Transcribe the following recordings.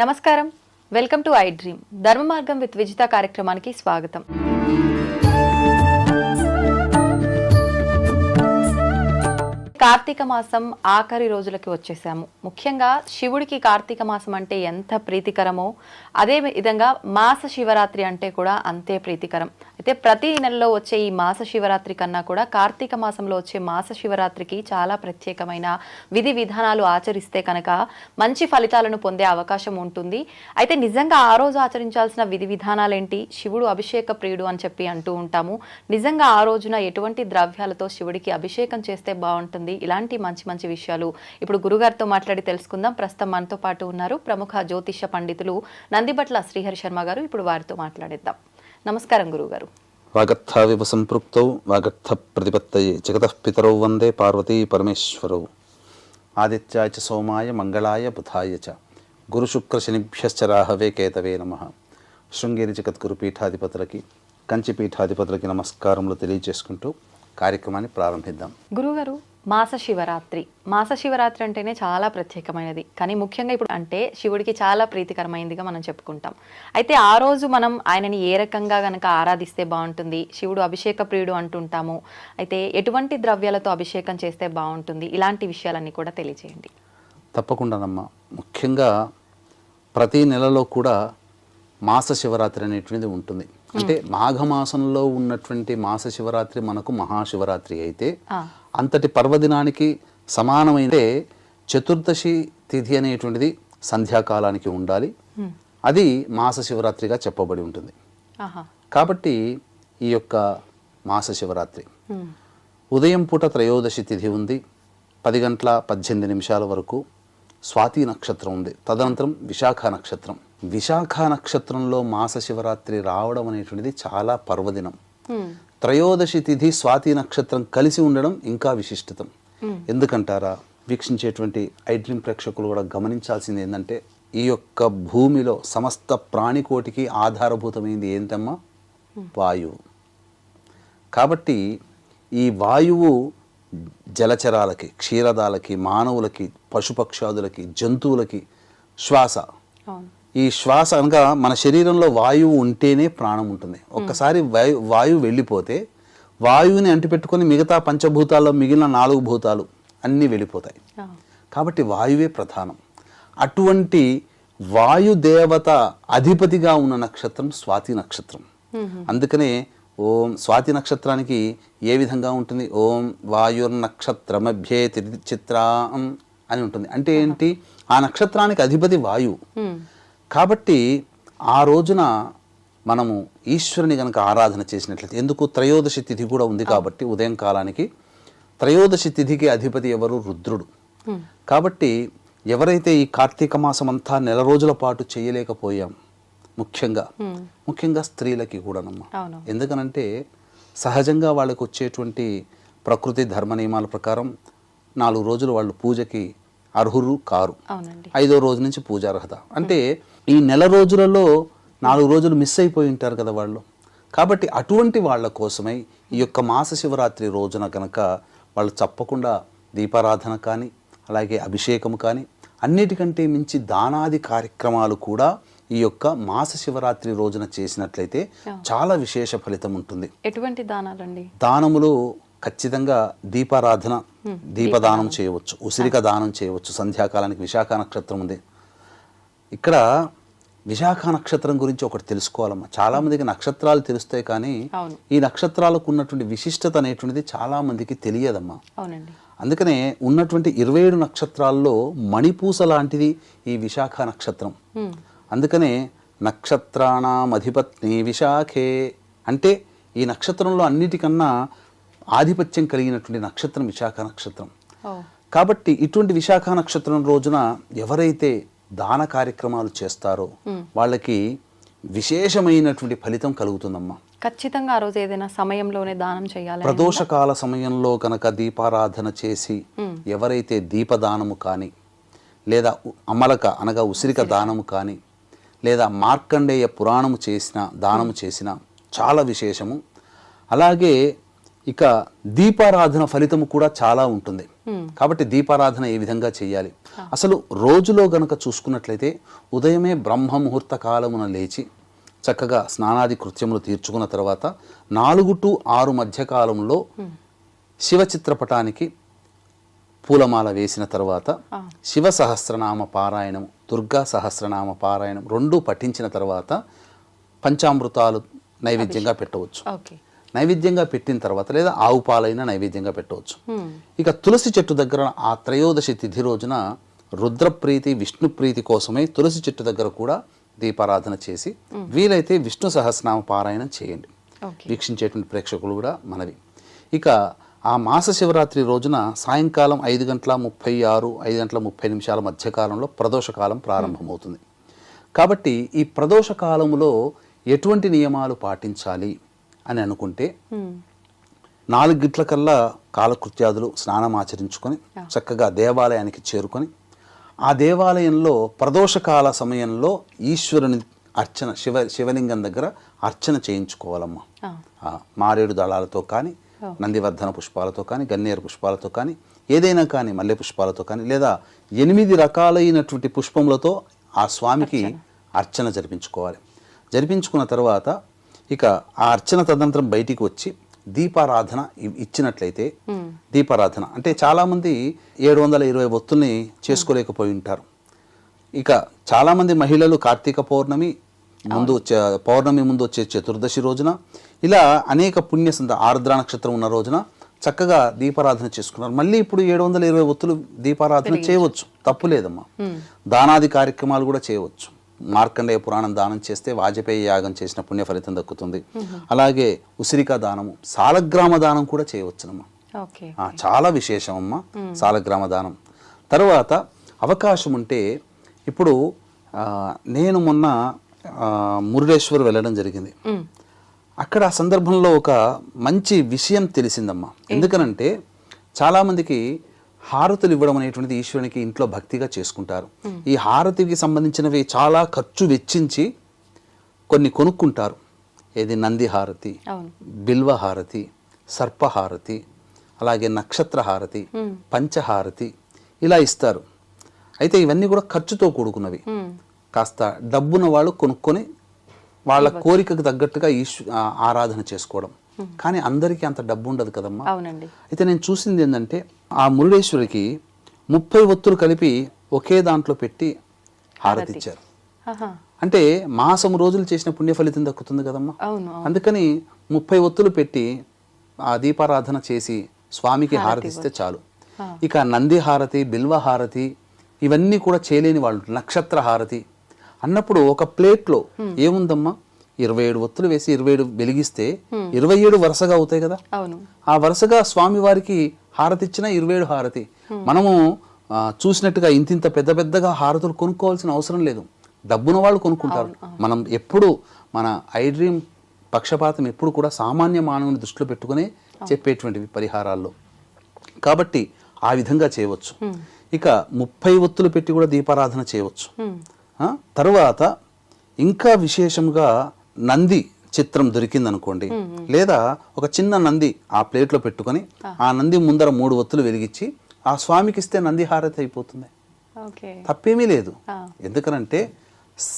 నమస్కారం, welcome to I dream. ధర్మ మార్గం విత్ విజిత కార్యక్రమానికి స్వాగతం. కార్తీక మాసం ఆఖరి రోజులకి వచ్చేసాము. ముఖ్యంగా శివుడికి కార్తీక మాసం అంటే ఎంత ప్రీతికరమో అదే విధంగా మాస శివరాత్రి అంటే కూడా అంతే ప్రీతికరం. అయితే ప్రతి నెలలో వచ్చే ఈ మాస శివరాత్రి కన్నా కూడా కార్తీక మాసంలో వచ్చే మాస శివరాత్రికి చాలా ప్రత్యేకమైన విధి విధానాలు ఆచరిస్తే కనుక మంచి ఫలితాలను పొందే అవకాశం ఉంటుంది. అయితే నిజంగా ఆ రోజు ఆచరించాల్సిన విధి విధానాలేంటి? శివుడు అభిషేక ప్రియుడు అని చెప్పి అంటూ ఉంటాము. నిజంగా ఆ రోజున ఎటువంటి ద్రవ్యాలతో శివుడికి అభిషేకం చేస్తే బాగుంటుంది? ఇలాంటి మంచి మంచి విషయాలు ఇప్పుడు గురుగారితో మాట్లాడి తెలుసుకుందాం. ప్రస్తుతం మనతో పాటు ఉన్నారు ప్రముఖ జ్యోతిష పండితులు నందిబట్ల శ్రీహరి శర్మ గారు. ఇప్పుడు వారితో మాట్లాడేద్దాం. నమస్కారం గురుగారు. వాగర్థావివ సంపృక్తౌ వాగర్థ ప్రతిపత్తయే జగతః పితరౌ వందే పార్వతీ పరమేశ్వరౌ. ఆదిత్యాయ చ సోమాయ మంగళాయ బుధాయ చ గురు శుక్ర శనిభ్యశ్చ రాహవే కేతవే నమః. శృంగేరి జగద్గురు పీఠాధిపతులకి కంచి పీఠాధిపతులకి నమస్కారములు తెలియజేసుకుంటూ కార్యక్రమాన్ని ప్రారంభిద్దాం. గురుగారు, మాస శివరాత్రి అంటేనే చాలా ప్రత్యేకమైనది. కానీ ముఖ్యంగా ఇప్పుడు అంటే శివుడికి చాలా ప్రీతికరమైనదిగా మనం చెప్పుకుంటాం. అయితే ఆ రోజు మనం ఆయనని ఏ రకంగా గనక ఆరాధిస్తే బాగుంటుంది? శివుడు అభిషేక ప్రియుడు అంటుంటాము. అయితే ఎటువంటి ద్రవ్యాలతో అభిషేకం చేస్తే బాగుంటుంది? ఇలాంటి విషయాలన్నీ కూడా తెలియజేయండి. తప్పకుండానమ్మా. ముఖ్యంగా ప్రతి నెలలో కూడా మాస శివరాత్రి అనేటువంటిది ఉంటుంది. అంటే మాఘమాసంలో ఉన్నటువంటి మాస శివరాత్రి మనకు మహాశివరాత్రి అయితే అంతటి పర్వదినానికి సమానమైన చతుర్దశి తిథి అనేటువంటిది సంధ్యాకాలానికి ఉండాలి. అది మాస శివరాత్రిగా చెప్పబడి ఉంటుంది. కాబట్టి ఈ యొక్క మాస శివరాత్రి ఉదయం పూట త్రయోదశి తిథి ఉంది. 10:18 వరకు స్వాతి నక్షత్రం ఉంది. తదనంతరం విశాఖ నక్షత్రం. విశాఖ నక్షత్రంలో మాస శివరాత్రి రావడం అనేటువంటిది చాలా పర్వదినం. త్రయోదశి తిథి స్వాతి నక్షత్రం కలిసి ఉండడం ఇంకా విశిష్టతం. ఎందుకంటారా? వీక్షించేటువంటి ఐ డ్రీమ్ ప్రేక్షకులు కూడా గమనించాల్సింది ఏంటంటే ఈ యొక్క భూమిలో సమస్త ప్రాణికోటికి ఆధారభూతమైంది ఏంటమ్మా? వాయువు. కాబట్టి ఈ వాయువు జలచరాలకి, క్షీరదాలకి, మానవులకి, పశుపక్షాదులకి, జంతువులకి శ్వాస. ఈ శ్వాస అనగా మన శరీరంలో వాయువు ఉంటేనే ప్రాణం ఉంటుంది. ఒక్కసారి వాయువు వెళ్ళిపోతే వాయువుని అంటిపెట్టుకొని మిగతా పంచభూతాల్లో మిగిలిన 4 భూతాలు అన్నీ వెళ్ళిపోతాయి. కాబట్టి వాయువే ప్రధానం. అటువంటి వాయుదేవత అధిపతిగా ఉన్న నక్షత్రం స్వాతి నక్షత్రం. అందుకనే ఓం స్వాతి నక్షత్రానికి ఏ విధంగా ఉంటుంది? ఓం వాయుర్నక్షత్రమభ్యే చిత్రం అని ఉంటుంది. అంటే ఏంటి? ఆ నక్షత్రానికి అధిపతి వాయువు. కాబట్టి ఆ రోజున మనము ఈశ్వరుని గనక ఆరాధన చేసినట్లయితే, ఎందుకు త్రయోదశి తిథి కూడా ఉంది కాబట్టి ఉదయం కాలానికి త్రయోదశి తిథికి అధిపతి ఎవరు? రుద్రుడు. కాబట్టి ఎవరైతే ఈ కార్తీక మాసం అంతా నెల రోజుల పాటు చేయలేకపోయాం, ముఖ్యంగా స్త్రీలకి కూడానమ్మా. ఎందుకనంటే సహజంగా వాళ్ళకు వచ్చేటువంటి ప్రకృతి ధర్మ నియమాల ప్రకారం 4 రోజులు వాళ్ళు పూజకి అర్హులు కారు. 5వ రోజు నుంచి పూజార్హత. అంటే ఈ నెల రోజులలో 4 రోజులు మిస్ అయిపోయి ఉంటారు కదా వాళ్ళు. కాబట్టి అటువంటి వాళ్ళ కోసమై ఈ యొక్క మాస శివరాత్రి రోజున కనుక వాళ్ళు తప్పకుండా దీపారాధన కానీ, అలాగే అభిషేకం కానీ, అన్నిటికంటే మించి దానాది కార్యక్రమాలు కూడా ఈ యొక్క మాస శివరాత్రి రోజున చేసినట్లయితే చాలా విశేష ఫలితం ఉంటుంది. ఎటువంటి దానాలండి? దానములు ఖచ్చితంగా దీపారాధన, దీపదానం చేయవచ్చు, ఉసిరిక దానం చేయవచ్చు. సంధ్యాకాలానికి విశాఖ నక్షత్రం ఉంది. ఇక్కడ విశాఖ నక్షత్రం గురించి ఒకటి తెలుసుకోవాలమ్మా. చాలా మందికి నక్షత్రాలు తెలుస్తాయి, కానీ ఈ నక్షత్రాలకు ఉన్నటువంటి విశిష్టత అనేటువంటిది చాలా మందికి తెలియదమ్మా. అందుకనే ఉన్నటువంటి 27 నక్షత్రాల్లో మణిపూస లాంటిది ఈ విశాఖ నక్షత్రం. అందుకనే నక్షత్రాణం అధిపత్ని విశాఖే అంటే ఈ నక్షత్రంలో అన్నిటికన్నా ఆధిపత్యం కలిగినటువంటి నక్షత్రం విశాఖ నక్షత్రం. కాబట్టి ఇటువంటి విశాఖ నక్షత్రం రోజున ఎవరైతే దాన కార్యక్రమాలు చేస్తారో వాళ్ళకి విశేషమైనటువంటి ఫలితం కలుగుతుందమ్మా. ఖచ్చితంగా ఆ రోజు ఏదైనా సమయంలోనే దానం చేయాలి. ప్రదోషకాల సమయంలో కనుక దీపారాధన చేసి ఎవరైతే దీపదానము కానీ, లేదా అమలక అనగా ఉసిరిక దానము కానీ, లేదా మార్కండేయ పురాణము చేసిన దానము చేసిన చాలా విశేషము. అలాగే ఇక దీపారాధన ఫలితము కూడా చాలా ఉంటుంది. కాబట్టి దీపారాధన ఏ విధంగా చేయాలి, అసలు రోజులో గనక చూసుకున్నట్లయితే ఉదయమే బ్రహ్మ ముహూర్త కాలమున లేచి చక్కగా స్నానాది కృత్యములు తీర్చుకున్న తర్వాత 4 to 6 మధ్య కాలంలో శివ చిత్రపటానికి పూలమాల వేసిన తర్వాత శివ సహస్రనామ పారాయణం, దుర్గా సహస్రనామ పారాయణం 2 పఠించిన తర్వాత పంచామృతాలు నైవేద్యంగా పెట్టవచ్చు. నైవేద్యంగా పెట్టిన తర్వాత లేదా ఆవు పాలైనా నైవేద్యంగా పెట్టవచ్చు. ఇక తులసి చెట్టు దగ్గర ఆ త్రయోదశి తిథి రోజున రుద్రప్రీతి విష్ణు ప్రీతి కోసమే తులసి చెట్టు దగ్గర కూడా దీపారాధన చేసి వీలైతే విష్ణు సహస్రనామ పారాయణం చేయండి. వీక్షించేటువంటి ప్రేక్షకులు కూడా మనవి. ఇక ఆ మాస శివరాత్రి రోజున సాయంకాలం 5:36-5:30 మధ్యకాలంలో ప్రదోషకాలం ప్రారంభమవుతుంది. కాబట్టి ఈ ప్రదోష కాలములో ఎటువంటి నియమాలు పాటించాలి అని అనుకుంటే 4 గంటలకల్లా కాలకృత్యాదులు స్నానం ఆచరించుకొని చక్కగా దేవాలయానికి చేరుకొని ఆ దేవాలయంలో ప్రదోషకాల సమయంలో ఈశ్వరుని అర్చన శివలింగం దగ్గర అర్చన చేయించుకోవాలమ్మా. మారేడు దళాలతో కానీ, నందివర్ధన పుష్పాలతో కానీ, గన్నేరు పుష్పాలతో కానీ, ఏదైనా కానీ మల్లె పుష్పాలతో కానీ, లేదా 8 రకాలైనటువంటి పుష్పములతో ఆ స్వామికి అర్చన జరిపించుకోవాలి. జరిపించుకున్న తర్వాత ఇక ఆ అర్చన తదనంతరం బయటికి వచ్చి దీపారాధన ఇచ్చినట్లయితే, దీపారాధన అంటే చాలామంది 720 ఒత్తుల్ని చేసుకోలేకపోయి ఉంటారు. ఇక చాలామంది మహిళలు కార్తీక పౌర్ణమి ముందు వచ్చే చతుర్దశి రోజున ఇలా అనేక ఆర్ద్ర నక్షత్రం ఉన్న రోజున చక్కగా దీపారాధన చేసుకున్నారు. మళ్ళీ ఇప్పుడు 720 ఒత్తులు దీపారాధన చేయవచ్చు, తప్పు లేదమ్మా. దానాది కార్యక్రమాలు కూడా చేయవచ్చు. మార్కండేయ పురాణం దానం చేస్తే వాజపేయి యాగం చేసిన పుణ్య ఫలితం దక్కుతుంది. అలాగే ఉసిరికా దానము, సాలగ్రామ దానం కూడా చేయవచ్చునమ్మా. చాలా విశేషం అమ్మా సాలగ్రామ దానం. తర్వాత అవకాశం ఉంటే ఇప్పుడు నేను మొన్న మురుడేశ్వర్ వెళ్ళడం జరిగింది. అక్కడ ఆ సందర్భంలో ఒక మంచి విషయం తెలిసిందమ్మా. ఎందుకనంటే చాలామందికి హారతులు ఇవ్వడం అనేటువంటిది ఈశ్వరునికి ఇంట్లో భక్తిగా చేసుకుంటారు. ఈ హారతికి సంబంధించినవి చాలా ఖర్చు వెచ్చించి కొన్ని కొనుక్కుంటారు. ఏది నంది హారతి, బిల్వ హారతి, సర్పహారతి, అలాగే నక్షత్ర హారతి, పంచహారతి ఇలా ఇస్తారు. అయితే ఇవన్నీ కూడా ఖర్చుతో కూడుకున్నవి. కాస్త డబ్బున్న వాళ్ళు కొనుక్కొని వాళ్ళ కోరికకు తగ్గట్టుగా ఆరాధన చేసుకోవడం. కానీ అందరికీ అంత డబ్బు ఉండదు కదమ్మా. అయితే నేను చూసింది ఏంటంటే ఆ మురుడేశ్వరికి 30 ఒత్తులు కలిపి ఒకే దాంట్లో పెట్టి హారతి ఇచ్చారు. అంటే మాసం రోజులు చేసిన పుణ్య ఫలితం దక్కుతుంది కదమ్మా. అందుకని 30 ఒత్తులు పెట్టి ఆ దీపారాధన చేసి స్వామికి హారతి ఇస్తే చాలు. ఇక నంది హారతి, బిల్వ హారతి ఇవన్నీ కూడా చేయలేని వాళ్ళు, నక్షత్ర హారతి అన్నప్పుడు ఒక ప్లేట్లో ఏముందమ్మా 27 ఒత్తులు వేసి 27 వెలిగిస్తే 27 వరుసగా అవుతాయి కదా. ఆ వరుసగా స్వామి వారికి హారతి ఇచ్చిన 27 హారతి. మనము చూసినట్టుగా ఇంతింత పెద్దగా హారతులు కొనుక్కోవాల్సిన అవసరం లేదు. డబ్బున వాళ్ళు కొనుక్కుంటారు. మనం ఎప్పుడు మన ఐ డ్రీమ్ పక్షపాతం ఎప్పుడు కూడా సామాన్య మానవుని దృష్టిలో పెట్టుకునే చెప్పేటువంటివి పరిహారాల్లో. కాబట్టి ఆ విధంగా చేయవచ్చు. ఇక 30 ఒత్తులు పెట్టి కూడా దీపారాధన చేయవచ్చు. తర్వాత ఇంకా విశేషంగా నంది చిత్రం దొరికిందనుకోండి, లేదా ఒక చిన్న నంది ఆ ప్లేట్లో పెట్టుకొని ఆ నంది ముందర 3 ఒత్తులు వెలిగించి ఆ స్వామికి ఇస్తే నంది హారతి అయిపోతుంది. తప్పేమీ లేదు. ఎందుకనంటే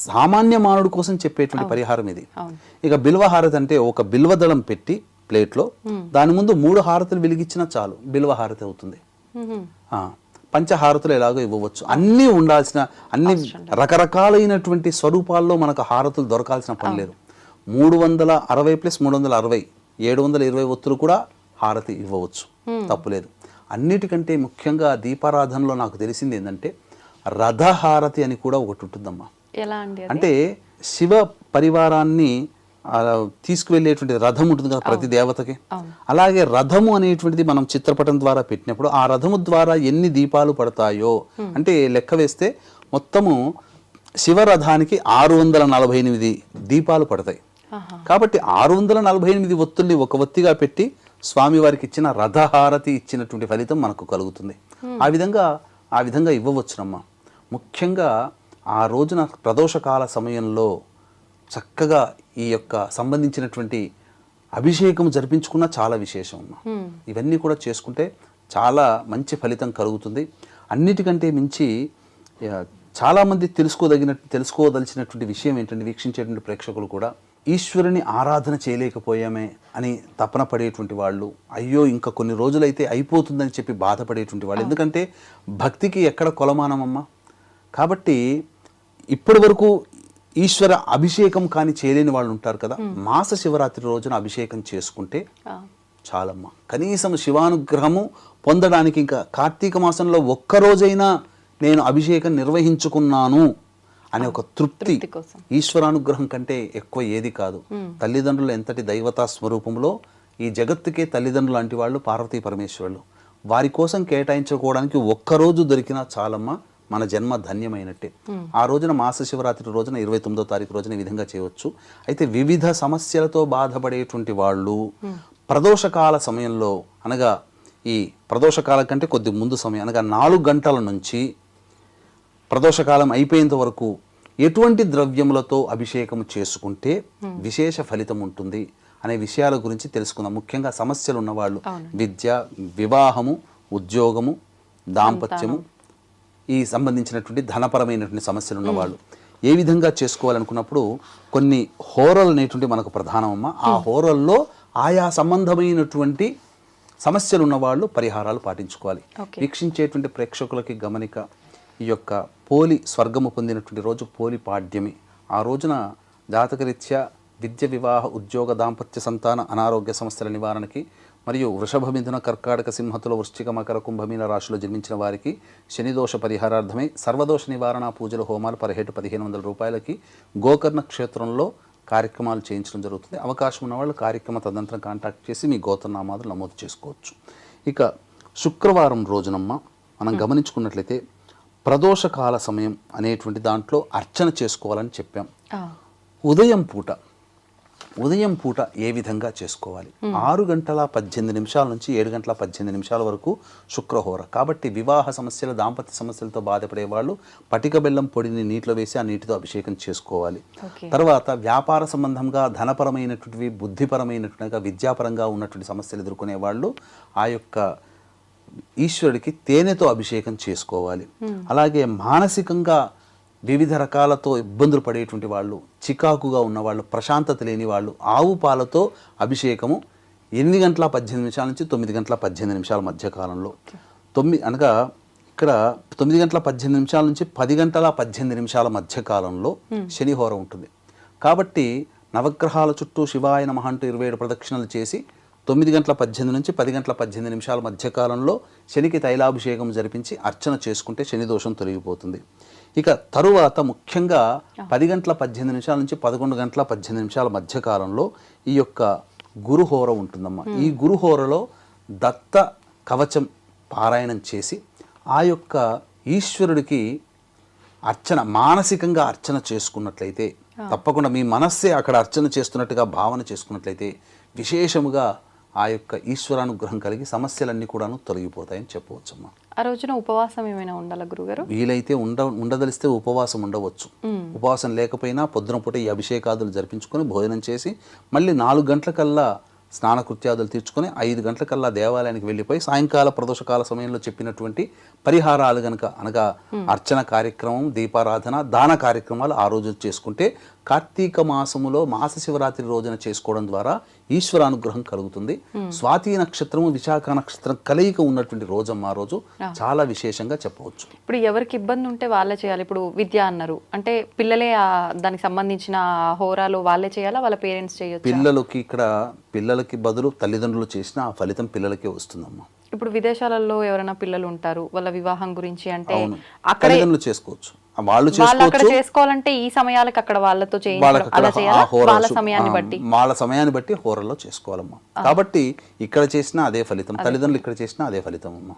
సామాన్య మానవుడి కోసం చెప్పేటువంటి పరిహారం ఇది. ఇక బిల్వ హారతి అంటే ఒక బిల్వదళం పెట్టి ప్లేట్లో దాని ముందు 3 హారతులు వెలిగించినా చాలు, బిల్వ హారతి అవుతుంది. పంచహారతులు ఎలాగో ఇవ్వవచ్చు. అన్నీ ఉండాల్సిన అన్ని రకరకాలైనటువంటి స్వరూపాల్లో మనకు హారతులు దొరకాల్సిన పని లేదు. 360 + 360 720 ఒత్తులు కూడా హారతి ఇవ్వవచ్చు, తప్పులేదు. అన్నిటికంటే ముఖ్యంగా దీపారాధనలో నాకు తెలిసింది ఏంటంటే రథహారతి అని కూడా ఒకటి ఉంటుందమ్మా. అంటే శివ పరివారాన్ని తీసుకువెళ్ళేటువంటి రథం ఉంటుంది కదా ప్రతి దేవతకి. అలాగే రథము అనేటువంటిది మనం చిత్రపటం ద్వారా పెట్టినప్పుడు ఆ రథము ద్వారా ఎన్ని దీపాలు పడతాయో అంటే లెక్క వేస్తే మొత్తము శివరథానికి 648 దీపాలు పడతాయి. కాబట్టి 648 ఒత్తుల్ని ఒక ఒత్తిగా పెట్టి స్వామివారికి ఇచ్చిన రథహారతి ఇచ్చినటువంటి ఫలితం మనకు కలుగుతుంది. ఆ విధంగా ఇవ్వవచ్చునమ్మా. ముఖ్యంగా ఆ రోజున ప్రదోషకాల సమయంలో చక్కగా ఈ యొక్క సంబంధించినటువంటి అభిషేకం జరిపించుకున్న చాలా విశేషం అమ్మా. ఇవన్నీ కూడా చేసుకుంటే చాలా మంచి ఫలితం కలుగుతుంది. అన్నిటికంటే మించి చాలామంది తెలుసుకోదలిచినటువంటి విషయం ఏంటంటే, వీక్షించేటువంటి ప్రేక్షకులు కూడా ఈశ్వరుని ఆరాధన చేయలేకపోయామే అని తపన పడేటువంటి వాళ్ళు, అయ్యో ఇంకా కొన్ని రోజులైతే అయిపోతుందని చెప్పి బాధపడేటువంటి వాళ్ళు. ఎందుకంటే భక్తికి ఎక్కడ కొలమానమమ్మా. కాబట్టి ఇప్పటి వరకు ఈశ్వర అభిషేకం కానీ చేయలేని వాళ్ళు ఉంటారు కదా, మాస శివరాత్రి రోజున అభిషేకం చేసుకుంటే చాలమ్మా. కనీసం శివానుగ్రహము పొందడానికి ఇంకా కార్తీక మాసంలో ఒక్కరోజైనా నేను అభిషేకం నిర్వహించుకున్నాను అనే ఒక తృప్తి ఈశ్వరానుగ్రహం కంటే ఎక్కువ ఏది కాదు. తల్లిదండ్రులు ఎంతటి దైవతా స్వరూపంలో, ఈ జగత్తుకే తల్లిదండ్రులు లాంటి వాళ్ళు పార్వతీ పరమేశ్వరులు. వారి కోసం కేటాయించుకోవడానికి ఒక్కరోజు దొరికినా చాలమ్మా, మన జన్మ ధన్యమైనట్టే. ఆ రోజున మాస శివరాత్రి రోజున 29వ తారీఖు రోజున ఈ విధంగా చేయవచ్చు. అయితే వివిధ సమస్యలతో బాధపడేటువంటి వాళ్ళు ప్రదోషకాల సమయంలో, అనగా ఈ ప్రదోషకాలం కంటే కొద్ది ముందు సమయం, అనగా 4 గంటల నుంచి ప్రదోషకాలం అయిపోయేంత వరకు ఎటువంటి ద్రవ్యములతో అభిషేకం చేసుకుంటే విశేష ఫలితం ఉంటుంది అనే విషయాల గురించి తెలుసుకుందాం. ముఖ్యంగా సమస్యలు ఉన్నవాళ్ళు, విద్య, వివాహము, ఉద్యోగము, దాంపత్యము, ఈ సంబంధించినటువంటి ధనపరమైనటువంటి సమస్యలు ఉన్నవాళ్ళు ఏ విధంగా చేసుకోవాలనుకున్నప్పుడు కొన్ని హోరలు అనేటువంటి మనకు ప్రధానమమ్మ. ఆ హోరల్లో ఆయా సంబంధమైనటువంటి సమస్యలు ఉన్నవాళ్ళు పరిహారాలు పాటించుకోవాలి. వీక్షించేటువంటి ప్రేక్షకులకి గమనిక, ఈ యొక్క పోలి స్వర్గము పొందినటువంటి రోజు పోలి పాడ్యమి. ఆ రోజున జాతకరీత్యా విద్య, వివాహ, ఉద్యోగ, దాంపత్య, సంతాన, అనారోగ్య సమస్యల నివారణకి మరియు వృషభ, మిథున, కర్కాటక, సింహతుల, వృశ్చిక, మకర, కుంభమీన రాశిలో జన్మించిన వారికి శనిదోష పరిహారార్థమై సర్వదోష నివారణ పూజలు, హోమాలు పర్హేటు 1500 రూపాయలకి గోకర్ణ క్షేత్రంలో కార్యక్రమాలు చేయించడం జరుగుతుంది. అవకాశం ఉన్నవాళ్ళు కార్యక్రమ తదనంతరం కాంటాక్ట్ చేసి మీ గోత్రనామాలు నమోదు చేసుకోవచ్చు. ఇక శుక్రవారం రోజునమ్మ మనం గమనించుకున్నట్లయితే ప్రదోషకాల సమయం అనేటువంటి దాంట్లో అర్చన చేసుకోవాలని చెప్పాం. ఉదయం పూట ఏ విధంగా చేసుకోవాలి? 6 గంటల 18 నిమిషాల నుంచి 7 గంటల 18 నిమిషాల వరకు శుక్రహోర. కాబట్టి వివాహ సమస్యలు, దాంపత్య సమస్యలతో బాధపడే వాళ్ళు పటిక బెల్లం పొడిని నీటిలో వేసి ఆ నీటితో అభిషేకం చేసుకోవాలి. తర్వాత వ్యాపార సంబంధంగా, ధనపరమైనటువంటివి, బుద్ధిపరమైనట్టుగా, విద్యాపరంగా ఉన్నటువంటి సమస్యలు ఎదుర్కొనే వాళ్ళు ఆ యొక్క ఈశ్వరుడికి తేనెతో అభిషేకం చేసుకోవాలి. అలాగే మానసికంగా వివిధ రకాలతో ఇబ్బందులు పడేటువంటి వాళ్ళు, చికాకుగా ఉన్నవాళ్ళు, ప్రశాంతత లేని వాళ్ళు ఆవు పాలతో అభిషేకము 8 గంటల 18 నిమిషాల నుంచి 9 గంటల 18 నిమిషాల మధ్య కాలంలో, అనగా ఇక్కడ 9 గంటల 18 నిమిషాల నుంచి 10 గంటల 18 నిమిషాల మధ్య కాలంలో శనిహోర ఉంటుంది. కాబట్టి నవగ్రహాల చుట్టూ శివాయ నమః అంటూ 27 ప్రదక్షిణలు చేసి 9 గంటల 18 నుంచి 10 గంటల 18 నిమిషాల మధ్య కాలంలో శనికి తైలాభిషేకం జరిపించి అర్చన చేసుకుంటే శని దోషం తొలగిపోతుంది. ఇక తరువాత ముఖ్యంగా 10 గంటల 18 నిమిషాల నుంచి 11 గంటల 18 నిమిషాల మధ్య కాలంలో ఈ యొక్క గురుహోర ఉంటుందమ్మా. ఈ గురుహోరలో దత్త కవచం పారాయణం చేసి ఆ యొక్క ఈశ్వరుడికి అర్చన, మానసికంగా అర్చన చేసుకున్నట్లయితే, తప్పకుండా మీ మనస్సే అక్కడ అర్చన చేస్తున్నట్టుగా భావన చేసుకున్నట్లయితే విశేషముగా ఆ యొక్క ఈశ్వరానుగ్రహం కలిగి సమస్యలన్నీ కూడాను తొలగిపోతాయని చెప్పవచ్చమ్మా. ఆ రోజున ఉపవాసం ఏమైనా ఉండాలా గురుగారు? వీలైతే ఉండదలిస్తే ఉపవాసం ఉండవచ్చు. ఉపవాసం లేకపోయినా పొద్దున పూట ఈ అభిషేకాదులు జరిపించుకొని భోజనం చేసి మళ్ళీ 4 గంటలకల్లా స్నానకృత్యాదులు తీర్చుకొని 5 గంటలకల్లా దేవాలయానికి వెళ్ళిపోయి సాయంకాల ప్రదోషకాల సమయంలో చెప్పినటువంటి పరిహారాలు గనక, అనగా అర్చన కార్యక్రమం, దీపారాధన, దాన కార్యక్రమాలు ఆ రోజు చేసుకుంటే కార్తీక మాసములో మాస శివరాత్రి రోజున చేసుకోవడం ద్వారా ఈశ్వరానుగ్రహం కలుగుతుంది. స్వాతి నక్షత్రము, విశాఖ నక్షత్రం కలయిక ఉన్నటువంటి రోజమ్మ ఆ రోజు చాలా విశేషంగా చెప్పవచ్చు. ఇప్పుడు ఎవరికి ఇబ్బంది ఉంటే వాళ్ళే చేయాలి. ఇప్పుడు విద్య అన్నారు అంటే పిల్లలే దానికి సంబంధించిన హోరాలు వాళ్ళే చేయాలా, వాళ్ళ పేరెంట్స్ చేయొచ్చు? పిల్లలకి బదులు తల్లిదండ్రులు చేసిన ఆ ఫలితం పిల్లలకే వస్తుందమ్మా. ఇప్పుడు విదేశాలలో ఎవరైనా పిల్లలు ఉంటారు, వాళ్ళ వివాహం గురించి అంటే అక్కడ చేసుకోవచ్చు. వాళ్ళు చేసుకోవాలంటే ఈ సమయాలకు అక్కడ వాళ్ళతో వాళ్ళ సమయాన్ని బట్టి హోరల్లో చేసుకోవాలమ్మా. కాబట్టి ఇక్కడ చేసినా అదే ఫలితం, తల్లిదండ్రులు ఇక్కడ చేసినా అదే ఫలితం అమ్మా.